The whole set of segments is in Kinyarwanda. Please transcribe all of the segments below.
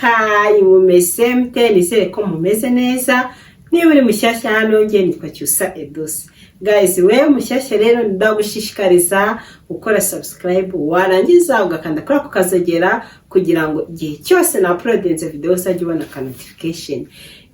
Hi mumeze mute nizere ko mumeze neza niba uri mushyashya hano ngiye nitwa Cyusa Edouce. Guys, wewe mushyashya rero ndagushishikariza gukora subscribe warangiza ugakanda kuri ako kazogera kugira ngo igihe cyose na uploadinze video uzajye ubona ka notification.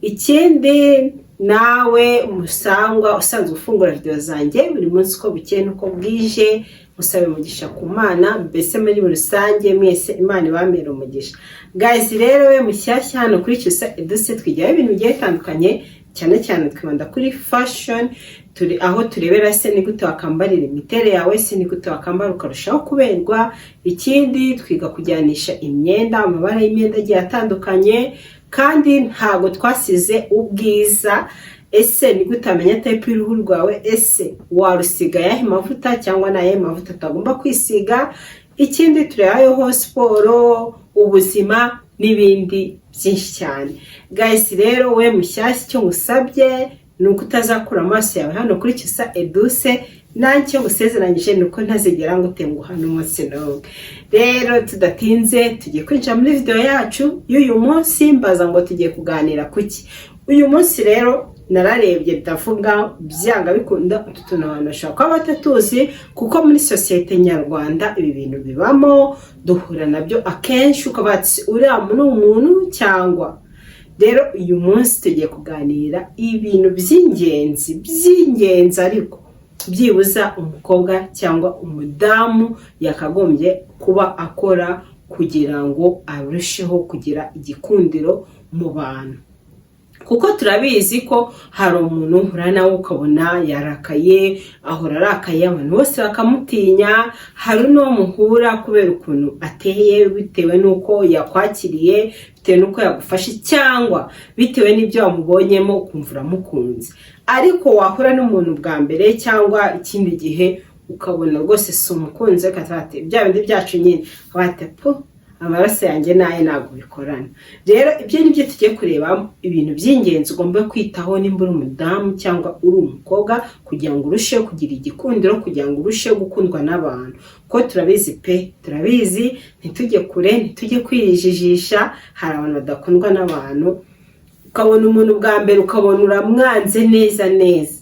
Ikindi nawe musangwa usanzwe ufungura video zanjye buri munsi uko bukeye nuko bwije musabe umugisha ku Mana, mbese muri rusange mwese Imana ibamere umugisha. Guys, rero we mushyashya hano kuri Cyusa Edouce twigira ibintu bigiye bitandukanye, cyane cyane twibanda kuri fashion, turi aho turebera se ni gute wakambarira imitere yawe, se ni gute wakambara ukarushaho kuberwa. Ikindi twiga kujyanisha imyenda, amabara y'imyenda agiye atandukanye, kandi ntago twasize ubwiza. Ese ni gute amenya type y'uruhu rwawe, ese warusiga yahe mavuta cyangwa naye mavuta utagomba kwisiga. Ikindi turayaho siporo, ubuzima n'ibindi byinshi cyane. Guys, rero we mushyashya cyo ngusabye nuko utazakura amaso yawe hano kuri Cyusa Edouce, nanjye ngusezeranyije nuko ntazigera ngutenguha n'umunsi n'umwe. Rero tudatinze tugiye kwinjira muri video yacu y'uyu munsi, mbaza ngo tugiye kuganira kuki. Uyu munsi rero nararebye ndavuga byanga bikunda utuntu abantu bashaka kuba batatuzi, kuko muri societe nyarwanda ibi bintu bibamo, duhura nabyo akenshi ukabatse uriya umuntu cyangwa. Rero uyu munsi tugiye kuganira ibintu by'ingenzi ariko byibuza umukobwa cyangwa umudamu yakagombye kuba akora kugira ngo arusheho kugira igikundiro mu bantu. Kuko turabizi ko hari umuntu uhura nawe ukabona yarakaye, ahora arakaye abantu bose bakamutinya. Hari no muhura kubera ukuntu ateye, bitewe nuko yakwakiriye, bitewe nuko yagufashe, cyangwa bitewe n'ibyo wamubonyemo ukumva uramukunze. Ariko wahura n'umuntu bwa mbere cyangwa ikindi gihe ukabona rwose si umukunze, katate bya bindi byacu nyine wate po amaraso yanjye naye ntabwo bikorana. Rero ibyo nibyo tugiye kureba, ibintu by'ingenzi ugomba kwitaho nimba uri umudamu cyangwa uri umukobwa, kugira ngo urusheho kugira igikundiro, kugira ngo urusheho gukundwa n'abantu. Ko turabizi ntitujye kure, ntitujye kwijijisha. Hari abantu badakundwa n'abantu, ukabona umuntu bwa mbere ukabona uramwanze neza.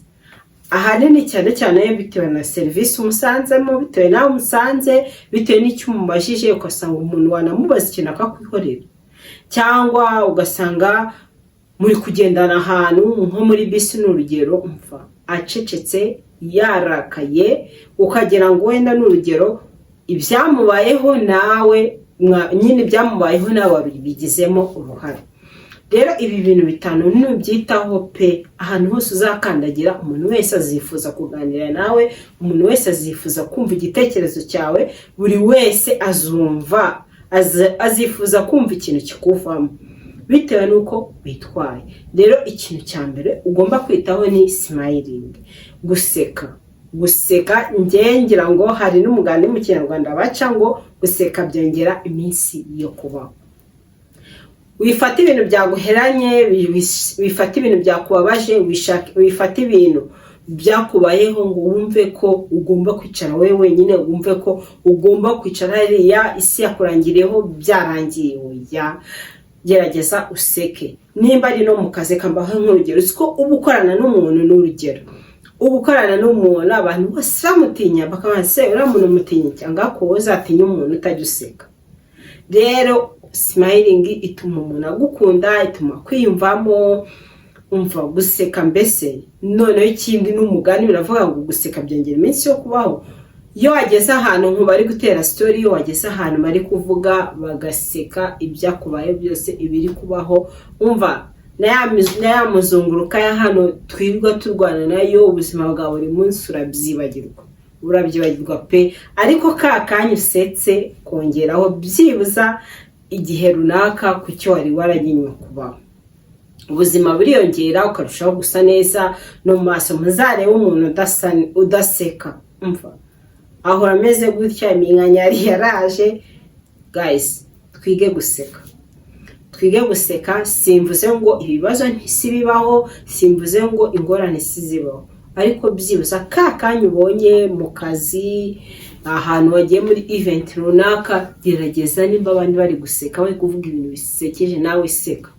Ahanini cyane bitewe na service umusanzemo, bitewe nawe umusanze, bitewe n'icyo umubajije, ugasanga umuntu wanamubaza ikintu akakwihorera, cyangwa ugasanga muri kugendana ahantu nko muri bisi n'urugero, umva acecetse yarakaye, ukagira ngo wenda n'urugero ibyamubayeho nawe nyine byamubayeho nawe wabigizemo uruhare. Rero ibi bintu bitanu nubyitaho pe, ahantu hose uzakandagira umuntu wese azifuza kuganira nawe, umuntu wese azifuza kumva igitekerezo cyawe, buri wese azumva azifuza kumva ikintu kikuvamo bitewe nuko witwaye. Rero ikintu cya mbere ugomba kwitaho ni smiling, guseka. Ngira ngo hari n'umugani mu Kinyarwanda baca ngo guseka byongera iminsi yo kubaho. Wifata ibintu byaguheranye, wifata ibintu byakubabaje, wifata ibintu byakubayeho ngo wumve ko ugomba kwicara wewe wenyine, wumve ko ugomba kwicara hariya isi yakurangireho byarangiye. Oya, gerageza useke. Nimba ari no mu kazi kambaho nk'urugero, siko ubukorana n'umuntu n'urugero, ubukorana n'umuntu abantu bose bamutinya, bakabanse ura muntu mutinya cyangwa ko uzatinya umuntu utajya useka. Rero smiling ituma umuntu agukunda, ituma kwiyumvamo. Umva guseka mbese noneho ikindi n'umugani biravuga ngo guseka byongera iminsi yo kubaho. Iyo wageze ahantu nko bari gutera story, iyo wageze ahantu bari kuvuga bagaseka ibyakubaye byose ibiri kubaho, umva na muzunguruka ya hano twirirwa turwana nayo ubuzima bwa buri munsi urabyibagirwa pe. Ariko kanya usetse kongeraho byibuza igihe runaka ku cyo wari waraginywe kubaho, ubuzima buriyongera ukarushaho gusa neza no mu maso. Muzarebe umuntu udaseka, umva ahora ameze gutya, iminkanyari yaraje. Guys, twige guseka. Simvuze ngo ibibazo ntisibibaho, simvuze ngo ingorane sizibaho, ariko byibuza kanya ubonye mu kazi ahantu wagiye muri event runaka, gerageza nimba abandi bari guseka bari kuvuga ibintu bisekeje nawe seka.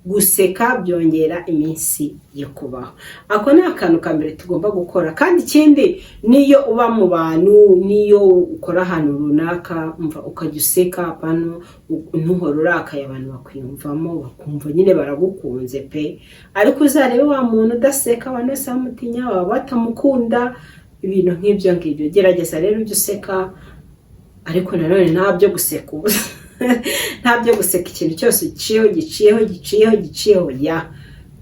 Guseka byongera iminsi yo kubaho. Ako ni akantu ka mbere tugomba gukora. Kandi ikindi, niyo uba mu bantu, niyo ukora ahantu runaka umva ukajya useka, apana ntuhora urakaye, abantu bakwiyumvamo bakumva nyine baragukunze pe. Ariko uzarebe wa muntu udaseka, abantu bose bamutinya, baba batamukunda, ibintu nk'ibyo ngibyo. Gerageza rero ujye useka, ariko nanone ntabyo guseka ubusa. Ntabyo guseka ikintu cyose giciyeho ya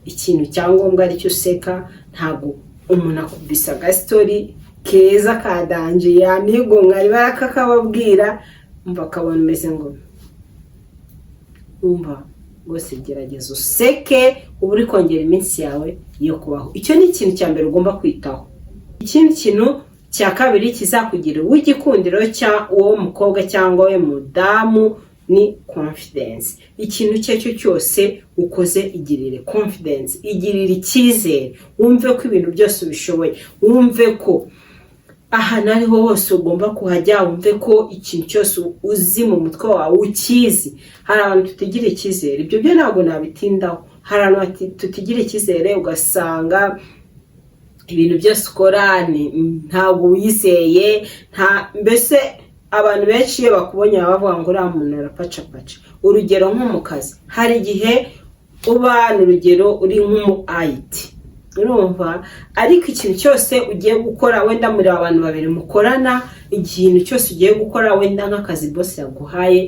ikintu cyangombwa ari cyo useka. Ntabwo umuntu akubisa agastori keza kadanje yanigonga ibaraka kababwira umva akabona umeze ngo umva rwose gerageza useke, uba uri kongera iminsi yawe yo kubaho. Icyo ni ikintu cya mbere ugomba kwitaho. Ikindi kintu cya kabiri kizakugira uwigikundiro cya uwo mukobwa cyangwa we mudamu ni confidence. Ikintu cyo cyose ukoze igirire confidence, igirire icyizere, wumve ko ibintu byose ubishoboye, wumve ko ahantu ariho hose ugomba kuhajya, wumve ko ikintu cyose uzi mu mutwe wawe ukizi. Hari abantu tutigira icyizere, ibyo byo ntabwo nabitindaho. Hari abantu tutigira icyizere, ugasanga ibintu byose ukora ntabwo wizeye, mbese abantu benshi iyo bakubonye bavuga ngo uriya muntu arapacapaca. Urugero nko mu kazi, hari igihe uba urugero uri nk'umu IT, urumva, ariko ikintu cyose ugiye gukora, wenda muri abantu babiri mukorana, ikintu cyose ugiye gukora, wenda nk'akazi boss yaguhaye,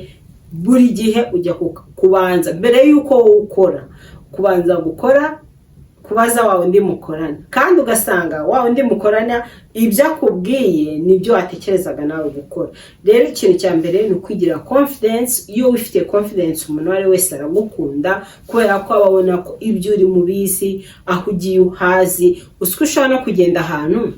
buri gihe ujya kubanza mbere yuko ukora, kubanza gukora kubaza wa undi mukorana. Kandi ugasanga wa undi mukorana ibyo akubwiye nibyo watekerezaga nawe gukora. Rero ikintu cya mbere ni ukwigira confidence. Iyo ufite confidence, umuntu wari wese aragukunda, kubera ko ababona ko ibyo uri mu bizi, aho ugiye uhazi. Usko ushobora no kugenda ahantu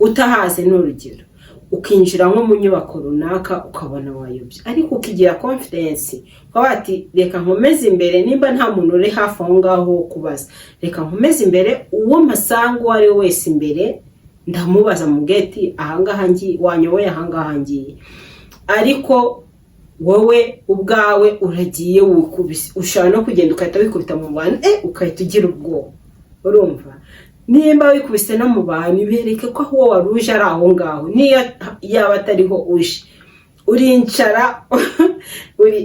utahazi, n'urugero ukinjira nko mu nyubako runaka ukabona wayobye, ariko ukigira confidence ukaba ati reka nkomeze imbere, nimba nta muntu uri hafi aho ngaho kubaza, reka nkomeze imbere, uwo masango wari wese imbere ndamubaza mu geti, ahangaha ngiye wanyoboye, ahangaha ngiye. Ariko wowe ubwawe uragiye wikubise, ushobora no kugenda ukahita wikubita mu bantu ukahita ugira ubwoba. Urumva, nimba wikubise no mu bantu, ibereke ko aho waruje ari aho ngaho, niyo yaba atariho uje urincara.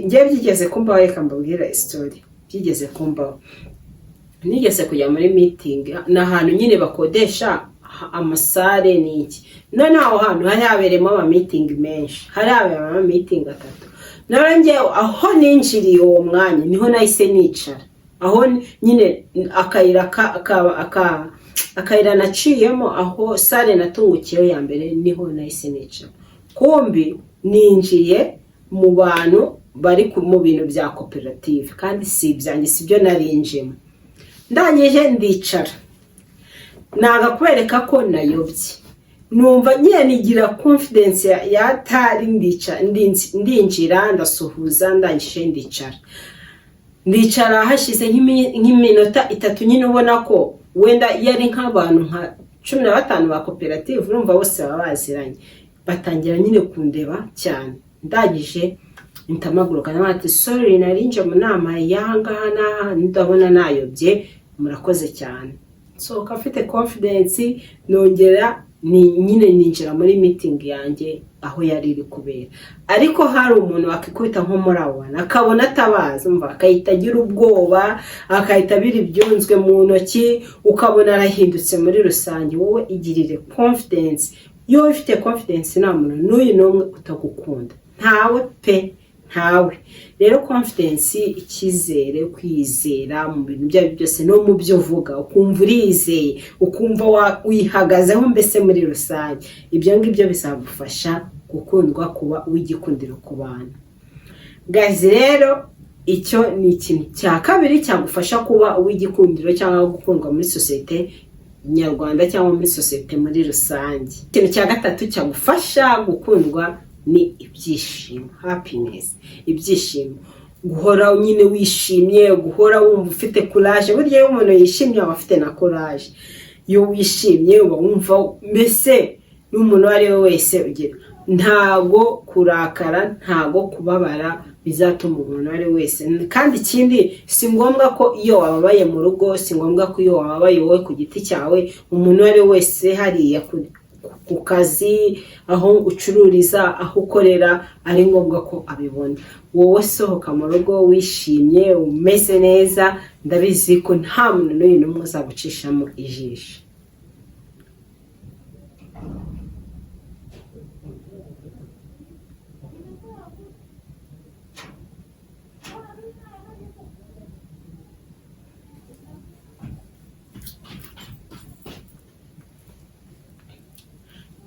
Ngiye byigeze kumbaho, reka mbabwira story byigeze kumbaho. Nigeze kujya muri meeting n'ahantu nyine bakodesha amasare n'iki, none aho hantu hari haberemo ama meeting menshi, hari haberemo ama meeting 3. Narangiye aho ninjiriye uwo mwanya niho nahise nicara, aho nyine akayira naciyemo, aho sare natungukiyeho ya mbere niho nahise nicara. Kumbi ninjiye mu bantu bari mu bintu bya koperative, kandi si ibyanjye, sibyo narinjemo. Ndangije ndicara, nagakwereka ko nayobye, numva nyine nigira confidence yatari. Ndinjira ndasuhuza, ndangije ndicara hashize nk'iminota 3, nyine ubona ko wenda yari nk'abantu nka 15 ba koperative, urumva bose baba baziranye, batangira nyine kundeba cyane. Ndagije intamaguruka n'abati sorry narinje mu nama yangaha ndabona nayobye, murakoze cyane. So kafite confidence, nongera nyine ninjira muri meeting yanjye aho yari iri kubera. Ariko hari umuntu wakikubita nko muri abana, akabona atabaza, umva akahita agira ubwoba, akahita biri byunzwe mu ntoki, ukabona arahindutse. Muri rusange wowe igirire confidence. Iyo ufite confidence, nta muntu n'uyu n'umwe utagukunda, ntawe pe, ntawe. Rero confidence, icyizere, kwizera mu bintu byawe byose, no mu byo uvuga ukumva urizeye, ukumva wihagazeho, mbese muri rusange ibyo ngibyo bizagufasha gukundwa, kuba uwigikundiro ku bantu. Guys, rero icyo ni ikintu cya kabiri cyagufasha kuba uwigikundiro cyangwa gukundwa muri societe nyarwanda cyangwa muri societe muri rusange. Ikintu cya gatatu cyagufasha gukundwa ni ibyishimo, happiness. Ibyishimo, guhora nyine wishimye, guhora wumva ufite courage. Burya iyo umuntu yishimye aba afite na courage. Iyo wishimye uba wumva mbese n'umuntu wari wese ugira ntago kurakara ntago kubabara bizatuma umuntu ari wese. Kandi ikindi si ngombwa ko iyo wababaye mu rugo, si ngombwa ko iyo wababaye wowe ku giti cyawe, umuntu ari wese hariya ku kazi, aho ucururiza, aho ukorera, ari ngombwa ko abibona. Wowe sohoka mu rugo wishimye umeze neza, ndabizi ko nta muntu n'umwe uzagucishamo ijisho.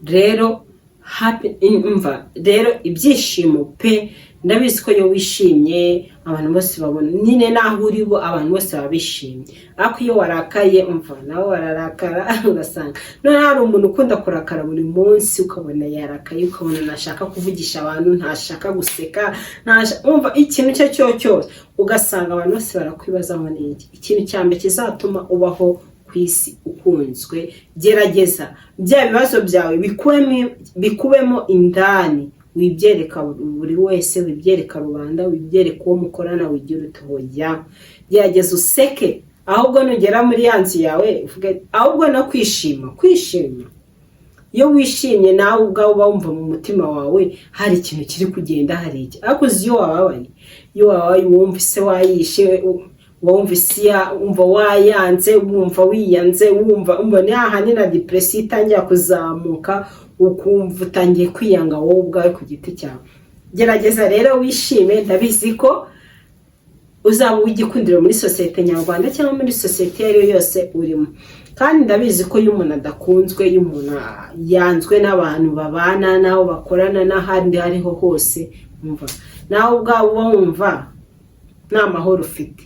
Rero ibyishimo pe, ndabizi ko iyo wishimye abantu bose babona, nyine naho uri bo abantu bose baba bishimye. Ariko iyo warakaye nawe wararakara ugasanga none hari umuntu ukunda kurakara buri munsi, ukabona yarakaye, ukabona ntashaka kuvugisha abantu, ntashaka guseka, ikintu cyo cyose ugasanga abantu bose barakwibazaho n'iki. Ikintu cya mbere kizatuma ubaho kwisi ukunzwe, gerageza bya bibazo byawe bikubemo indani, wibyereka buri wese, wibyereka rubanda, wibyereka uwo mukorana, wigira utoya. Gerageza useke, ahubwo nugera muri yanzu yawe ahubwo no kwishima. Iyo wishimye nawe ubwawe uba wumva mu mutima wawe hari ikintu kiri kugenda, hari iki. Ariko iyo wababaye wumva ise wayishe, wumva wayanze, wumva wiyanze, wumva ni hahandi na depression itangira kuzamuka, ukumva utangiye kwiyanga wowe ubwawe ku giti cyawe. Gerageza rero wishime, ndabizi ko uzaba uw'igikundiro muri sosiyete nyarwanda cyangwa muri sosiyete iyo ariyo yose urimo. Kandi ndabizi ko iyo umuntu adakunzwe, iyo umuntu yanzwe n'abantu babana, n'aho bakorana, n'ahandi hariho hose, nawe ubwawe wumva nta mahoro ufite,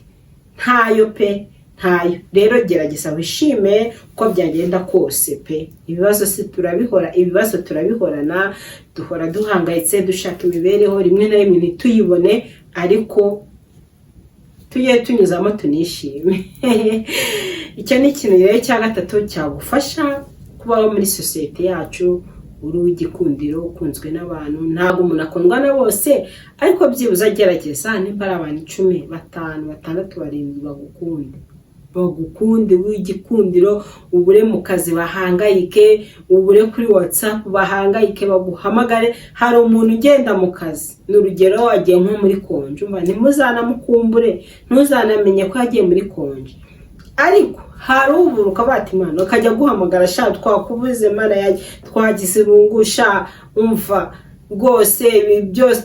ntayo pe, ntayo. Rero gerageza wishime uko byagenda kose pe. Ibibazo turabihorana, duhora duhangayitse dushaka imibereho, rimwe na rimwe ntituyibone, ariko tujye tunyuzamo tunishime. Icyo ni ikintu rero cya gatatu cyagufasha kubaho muri sosiyete yacu, uri uw'igikundiro, ukunzwe n'abantu. Ntabwo umuntu akundwa na bose, ariko byibuze gerageza nimba ari abantu 10, 5, 6, 7 bagukunde w'igikundiro, ubure mu kazi bahangayike, ubure kuri WhatsApp bahangayike, baguhamagare. Hari umuntu ugenda mu kazi, n'urugero agiye nko muri konje, ntimuzanamukumbure, ntuzanamenye ko yagiye muri konje, ariko hari uburuka bati Imana ukajya guhamagara, sha twakubuze Mana yaje, twagize irungusha, rwose ibi byose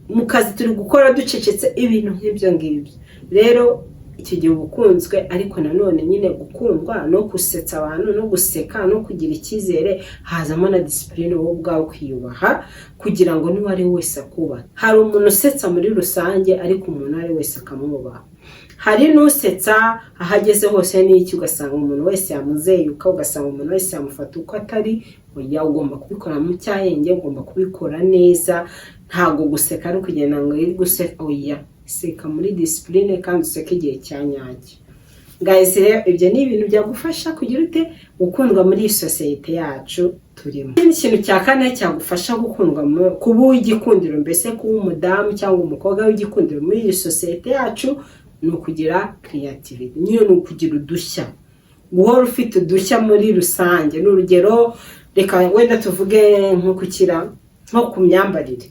mu kazi turi gukora ducecetse, ibintu nk'ibyo ngibyo. Rero icyo gihe ubukunzwe, ariko nanone nyine gukundwa no gusetsa abantu, no guseka, no kugira icyizere, hazamo na discipline wowe ubwawe kwiyubaha, kugira ngo niba ari wese akubaha. Hari umuntu usetsa muri rusange, ariko umuntu ari wese akamwubaha. Hari n'usetsa ahageze hose n'iki, ugasanga umuntu wese yamuzeyuka, ugasanga umuntu wese yamufata uko atari. Oya, ugomba kubikora mu cyahenge, ugomba kubikora neza. Ntago guseka ari kugenda ngo iri guseka, oya, seka muri discipline kandi useke igihe cya nyacyo. Guys, rero ibyo ni ibintu byagufasha kugira ute gukundwa muri sosiyete yacu turimo. Ikindi kintu cya kane cyagufasha gukundwa, kuba uw'igikundiro, mbese kuba umudamu cyangwa umukobwa w'igikundiro muri iyi sosiyete yacu, ni ukugira creativity, nyine ni ukugira udushya, guhora ufite udushya muri rusange. N'urugero, reka wenda tuvuge nko ku myambarire.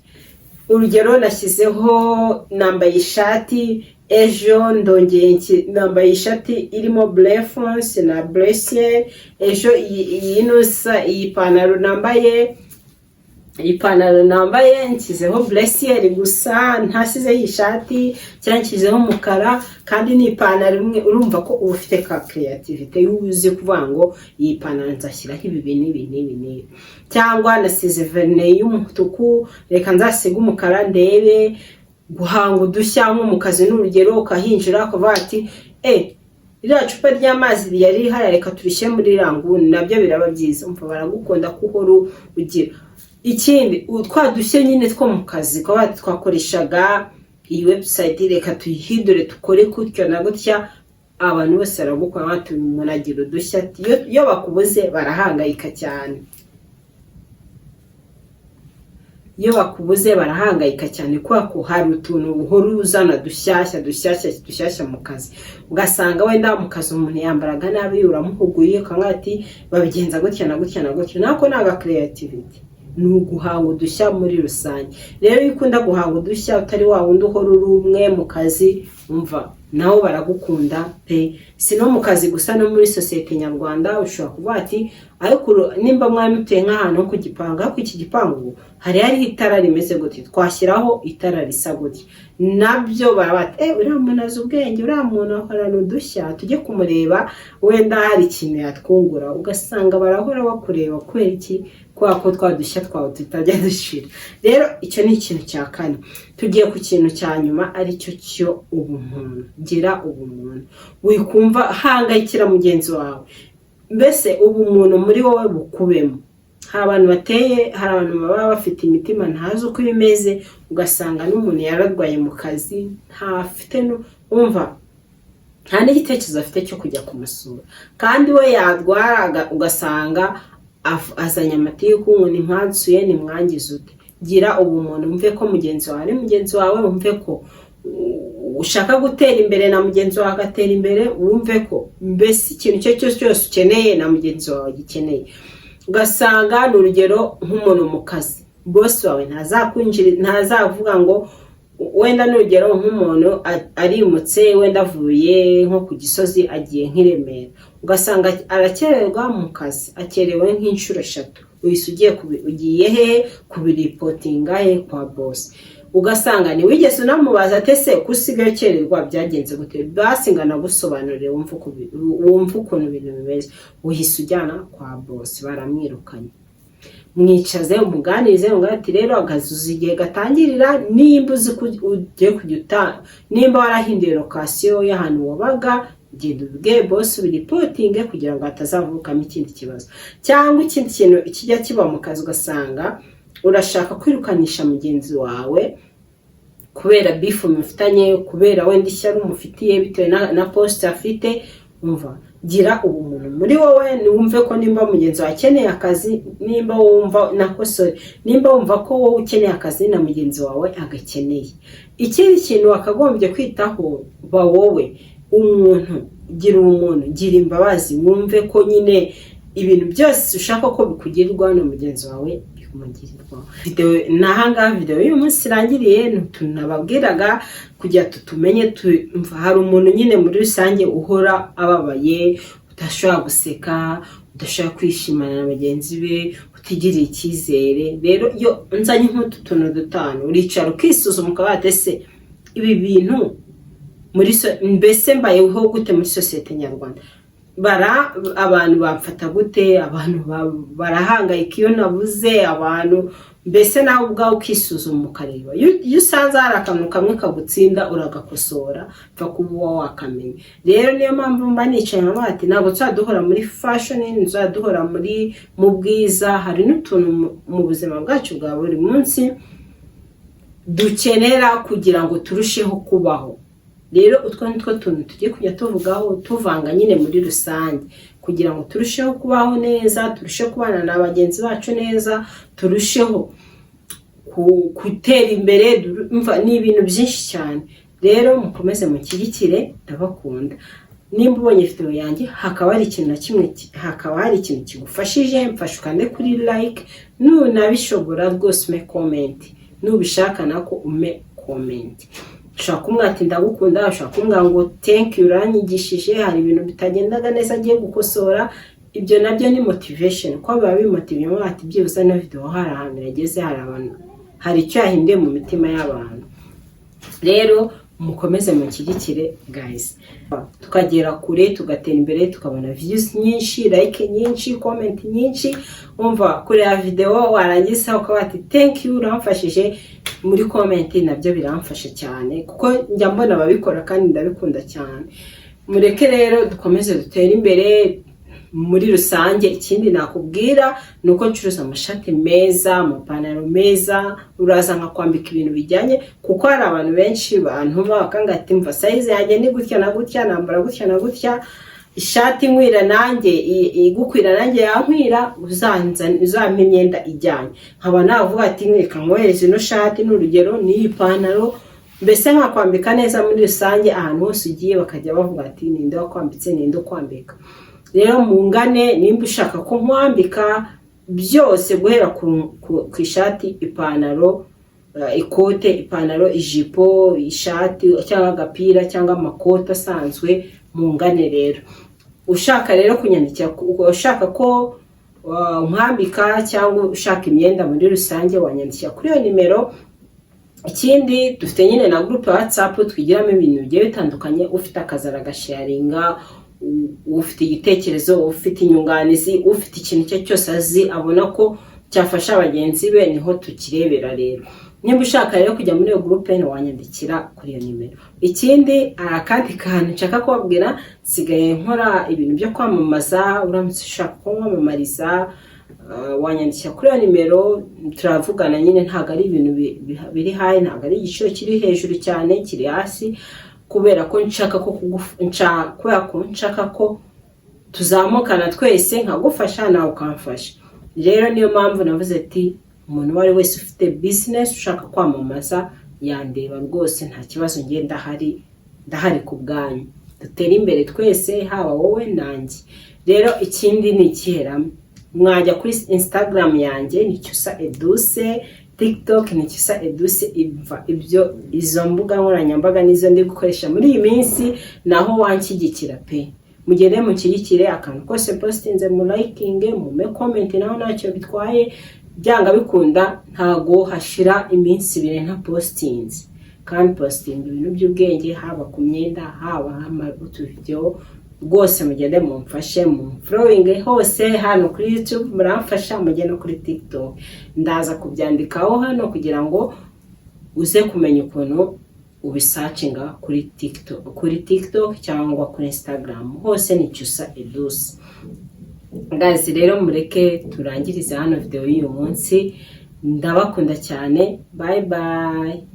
Urugero, nashyizeho nambaye ishati, ejo ndongeye nambaye ishati irimo blefons na brassiere, ejo iyi pantaro nambaye nshyizeho brassiere gusa, ntasizeho ishati, cyangwa nshyizeho umukara, kandi ni ipantaro imwe. Urumva ko uba ufite ka creativity y'uzi kuvuga ngo iyi pantaro nzashyiraho ibi n'ibi. Cyangwa nasize vernis y'umutuku, reka nzasiga umukara, ndebe guhanga udushya nko mu kazi. N'urugero, ukahinjira ukavuga ati iriya cupa ry'amazi yari rihari, reka turishyire muri ranguni, nabyo biraba byiza. Baragukunda kuko ugira ikindi. Twadushye nyine two mu kazi twakoreshaga iyi website, reka tuyihindure tukore gutyo na gutya, abantu bose baragukunda, umuntu agira udushya. Iyo bakubuze barahangayika cyane. iyo bakubuze barahangayika cyane kuko hari utuntu uhora uzana dushyashya mu kazi. Ugasanga wenda mu kazi umuntu yambaraga nabi uramuhuguye ukamwa ati babigenza gutya na gutya na gutya. Nako naga creativity ni uguhanga udushya muri rusange. Rero iyo ukunda guhanga udushya utari wa wundi uhora uri umwe mu kazi, umva naho baragukunda pe. Si no mu kazi gusa no muri societe nyarwanda ushobora kuvuga ati ariko nimba mwami mutuye nk'ahantu ku gipangu, ku iki gipangu hari itara rimeze gute, twashyiraho itara risa gutya. Nabyo barabati uriya muntu azi ubwenge, uriya muntu akorana udushya, tujye kumureba wenda hari ikintu yatwungura. Ugasanga barahora bakureba kubera iki? Kwa ko twadushya twawe tutajya dushira. Rero icyo ni ikintu cya kane. Tugiye ku kintu cya nyuma ari cyo ubumuntu. Gira ubumuntu. Wikumva hangayikira mugenzi wawe. Mbese ubumuntu muri wowe bukubemo. Hari abantu baba bafite imitima ntazi uko bimeze, ugasanga n'umuntu yararwaye mu kazi ntafite umva nta n'igitekerezo afite cyo kujya kumusura, kandi we yadwaraga ugasanga azanye amatiku ngo ni mwansuye ni mwangize ute. Gira ubumuntu, umve ko mugenzi wawe ari mugenzi wawe, umve ko ushaka gutera imbere na mugenzi wawe agatera imbere, wumve ko mbese ikintu cyose ukeneye na mugenzi wawe gikeneye. Ugasanga n'urugero nk'umuntu mu kazi, boss wawe ntazavuga ngo wenda n'urugero nk'umuntu arimutse wenda avuye nko ku Gisozi agiye nk'Iremera, ugasanga arakererwa mu kazi, akerewe nk'inshuro 3. Uhise ugiye he kubiripotinga he kwa boss. Ugasanga ni wigeze unamubaza ate se kusigaye kererwa byagenze gute, basi ngana gusobanurire wumva ukuntu ibintu bimeze. Uhise ujyana kwa boss, baramwirukanye. Mwicaze umuganirize ati rero agazuza igihe gatangirira, nimba uzi ugiye kujya nimba warahinduye location y'ahantu wabaga, genda ubwe boss biripotinge kugira ngo atazavukamo ikindi kibazo. Cyangwa ikindi kintu kijya kiba mu kazi, ugasanga urashaka kwirukanisha mugenzi wawe kubera bifu mufitanye, kubera wenda ishyari umufitiye bitewe na post afite. Umva gira ubumuntu muri wowe, niwumve ko nimba mugenzi wawe akeneye akazi, nimba wumva ko wowe ukeneye akazi na mugenzi wawe agakeneye. Ikindi kintu wakagombye kwitaho ba wowe umuntu, gira umuntu, gira imbabazi, wumve ko nyine ibintu byose ushaka ko bikugirirwa na mugenzi wawe bikumugirirwa. Video y'uyu munsi irangiriye, tunababwiraga kugira tumenye hari umuntu nyine muri rusange uhora ababaye, udashobora guseka, udashobora kwishimana na bagenzi be, utigiriye icyizere. Rero iyo nzanye nk'utu tuntu 5 uricara ukisuzuma ukabate se ibi bintu mbese mbayeho gute muri societe nyarwanda, abantu bamfata gute, abantu barahangayika iyo nabuze, abantu mbese nawe ubwawe ukisuzuma ukareba. Iyo usanze hari akantu kamwe kagutsinda uragakosora, pfa kuba wakamenya. Rero niyo mpamvu mba nicaye nk'abati ntabwo tuzaduhora muri fashion, tuzaduhora mu bwiza. Hari n'utuntu mu buzima bwacu bwa buri munsi dukenera kugira ngo turusheho kubaho. Rero utwo nitwo tuntu tugiye kujya tuvugaho, tuvanga nyine muri rusange kugira ngo turusheho kubaho neza, turusheho kubana na bagenzi bacu neza, turusheho gutera imbere. Ni ibintu byinshi cyane. Rero mukomeze mukirikire, ndabakunda. Nimba ubonye video yanjye hakaba hari ikintu kigufashije, mfasha ukande kuri like, nunabishobora rwose ume comment, nubishaka nako ume comment. Ushaka kumwati ndagukunda, ushaka kumwa ngo thank you uranyigishije, hari ibintu bitagendaga neza ngiye gukosora. Ibyo nabyo ni motivation, ko biba bimotivye mwati byibuza no video hari ahantu yageze, hari icyo yahinduye mu mitima y'abantu. Rero mukomeze mukirikire guys, tukagera kure, tugatera imbere, tukabona views nyinshi, like nyinshi, comment nyinshi. Umva kureba video warangiza ukabati thank you uramfashije muri comment, nabyo biramfasha cyane kuko njya mbona babikora kandi ndabikunda cyane. Mureke rero dukomeze dutere imbere muri rusange. Ikindi nakubwira nuko ncuruza amashati meza, amapantaro meza, uraza nka kwambika ibintu bijyanye, kuko hari abantu benshi bakanga ati mva size yanjye ni gutya na gutya, nambara gutya na gutya. ishati nkwira nanjye igukwira nanjye yankwira uzampa imyenda ijyanye, nkaba navuga ati reka nkohereze ino shati n'urugero n'iyi pantaro, mbese nkakwambika neza muri rusange ahantu hose ugiye bakajya bavuga ati ninde wakwambitse ninde ukwambika. Rero mungane nimba ushaka ko nkwambika byose guhera ku ishati, ipantaro, ikote, ipantaro, ijipo, ishati cyangwa agapira cyangwa amakoti asanzwe, mungane rero. Ushaka rero kunyandikira, ushaka ko nkwambika cyangwa ushaka imyenda muri rusange, wanyandikira kuri iyo nimero. Ikindi dufite nyine na groupe ya WhatsApp twigiramo ibintu bigiye bitandukanye, ufite akazi aragasharinga, ufite igitekerezo, ufite inyunganizi, ufite ikintu cyo cyose azi abona ko cyafasha abagenzi be, niho tukirebera rero. Nimba ushaka rero kujya muri iyo groupe wanyandikira kuri iyo nimero. Ikindi akandi kantu nshaka kubabwira, sigaye nkora ibintu byo kwamamaza, uramutse ushaka ko nkwamamariza wanyandikira kuri iyo nimero, turavugana nyine. Ntago ari ibintu biri high, ntago ari igiciro kiri hejuru cyane, kiri hasi, kubera ko nshaka ko tuzamukana twese, nkagufasha nawe ukamfasha. Rero niyo mpamvu navuze ati umuntu wari wese ufite business ushaka kwamamaza yandeba rwose, nta kibazo, ngiye ndahari ku bwanyu, dutere imbere twese, haba wowe nanjye. Rero ikindi ni ikihera, mwajya kuri Instagram yanjye ni Cyusa Edouce, TikTok ni Cyusa Edouce, izo mbuga nkoranyambaga nizo ndi gukoresha muri iyi minsi, naho wanshyigikira pe. Mugende mushyigikire, akantu kose postinze mu liking, mu comment, naho ntacyo bitwaye, byanga bikunda ntago hashira iminsi 2 nta postings. Kandi posting ibintu by'ubwenge, haba ku myenda, haba utu video, rwose mugende mumfashe, following hose, hano kuri YouTube muramfasha, mugende kuri TikTok ndaza kubyandikaho hano kugira ngo uze kumenya ukuntu ubisearchinga kuri TikTok cyangwa kuri Instagram, hose ni Cyusa Edouce. Guys, rero mureke turangirize hano video y'uyu munsi, ndabakunda cyane, bye bye.